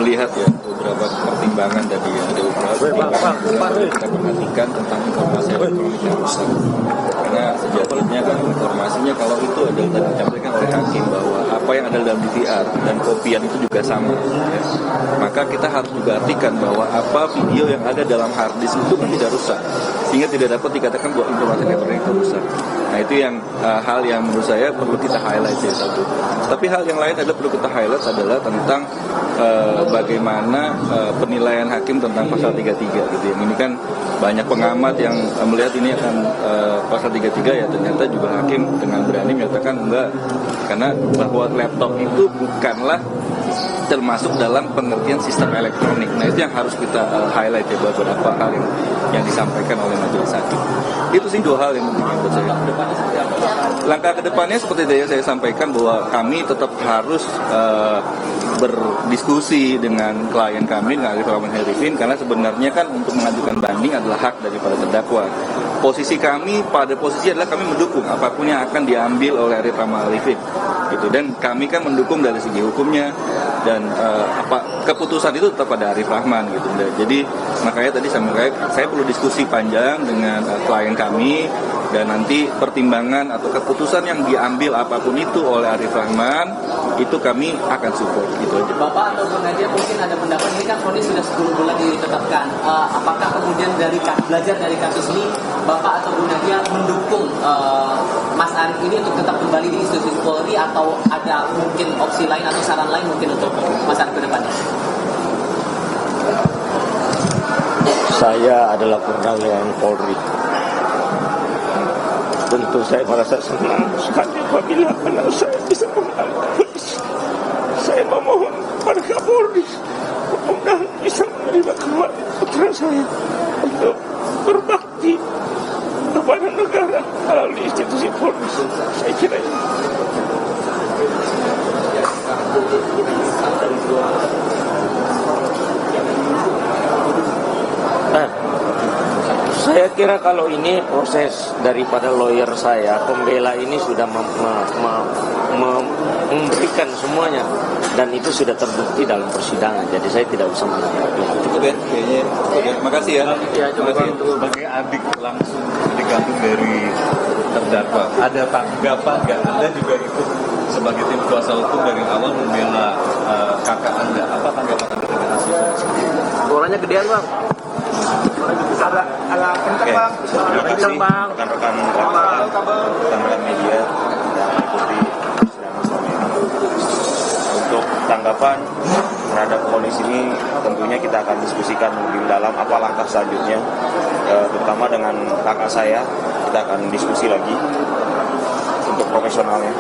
melihat ya beberapa pertimbangan tadi ya, ada beberapa pertimbangan yang kita perhatikan tentang informasi elektronik yang rusak. Karena sejatinya kan informasinya kalau itu adalah tadi disampaikan oleh hakim bahwa apa yang ada dalam DVR dan kopian itu juga sama. Ya. Maka kita harus juga artikan bahwa apa video yang ada dalam hard disk itu kan tidak rusak, sehingga tidak dapat dikatakan bahwa informasi elektronik itu rusak. Nah itu yang hal yang menurut saya perlu kita highlight ya satu. Tapi hal yang lain adalah perlu kita highlight adalah tentang bagaimana penilaian hakim tentang pasal 33 gitu. Yang ini kan banyak pengamat yang melihat ini akan pasal 33 ya, ternyata juga hakim dengan berani menyatakan enggak, karena bahwa laptop itu bukanlah termasuk dalam pengertian sistem elektronik. Nah itu yang harus kita highlight ya, beberapa hal yang disampaikan oleh majelis hakim. Itu sih dua hal yang penting menurut saya. Langkah kedepannya seperti yang saya sampaikan bahwa kami tetap harus berdiskusi dengan klien kami, dengan Arif Rahman Arifin, karena sebenarnya kan untuk mengajukan banding adalah hak daripada terdakwa. Posisi kami pada posisi adalah kami mendukung apapun yang akan diambil oleh Arif Rahman Arifin gitu, dan kami kan mendukung dari segi hukumnya, dan keputusan itu tetap pada Arif Rahman gitu. Jadi makanya tadi saya perlu diskusi panjang dengan klien kami, dan nanti pertimbangan atau keputusan yang diambil apapun itu oleh Arif Rahman itu kami akan support gitu aja. Bapak atau Bung Nadia mungkin ada pendapat, ini kan vonis sudah 10 bulan ditetapkan. Apakah kemudian belajar dari kasus ini Bapak atau Bung Nadia mendukung Mas Arif ini untuk tetap kembali di institusi Polri, atau ada mungkin opsi lain atau saran lain mungkin untuk Mas Arif ke depannya? Saya adalah purnawirawan Polri. Tentu saya merasa senang sekali apabila anak saya bisa kembali ke polisi. Saya memohon pada Kapolri mudah-mudahan bisa menerima kembali putra saya untuk berbakti kepada negara melalui institusi Polri. Saya kira ini. Saya kira kalau ini proses daripada lawyer saya, pembela ini sudah memberikan semuanya, dan itu sudah terbukti dalam persidangan. Jadi saya tidak usah menanggapi. Cukup ya, kayaknya. Terima kasih ya. Terima kasih. Sebagai adik langsung dikandung dari terdakwa, ada tanggapan nggak? Anda juga ikut sebagai tim kuasa hukum dari awal membela kakak Anda. Apa tanggapan Anda dengan hasil? Suaranya gedean, Bang. Kencang bang. Rekan-rekan media yang mengikuti persidangan selama ini. Untuk tanggapan terhadap vonis ini tentunya kita akan diskusikan lebih dalam apa langkah selanjutnya, terutama dengan kakak saya. Kita akan diskusi lagi untuk profesionalnya.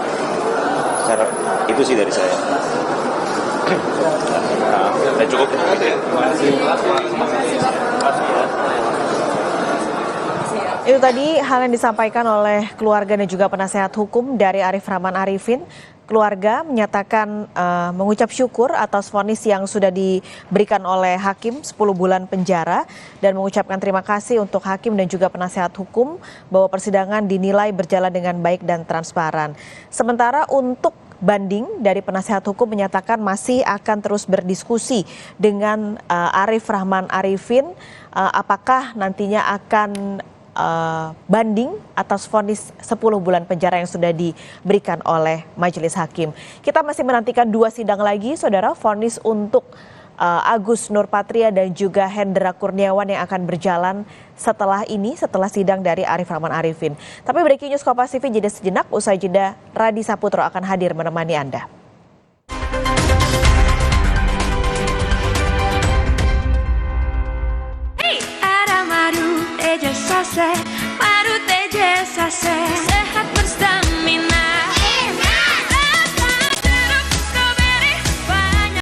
Itu sih dari saya. Cukup. Itu tadi hal yang disampaikan oleh keluarga dan juga penasehat hukum dari Arif Rahman Arifin. Keluarga menyatakan mengucap syukur atas vonis yang sudah diberikan oleh hakim 10 bulan penjara, dan mengucapkan terima kasih untuk hakim dan juga penasehat hukum bahwa persidangan dinilai berjalan dengan baik dan transparan. Sementara untuk banding dari penasehat hukum menyatakan masih akan terus berdiskusi dengan Arif Rahman Arifin apakah nantinya akan banding atas vonis 10 bulan penjara yang sudah diberikan oleh majelis hakim. Kita masih menantikan 2 sidang lagi, saudara, vonis untuk Agus Nurpatria dan juga Hendra Kurniawan yang akan berjalan setelah sidang dari Arif Rahman Arifin. Tapi breaking news Kompas TV jeda sejenak, usai jeda Radi Saputro akan hadir menemani Anda. Hey, Aramaru Teja Sase, Maru Teja Sase.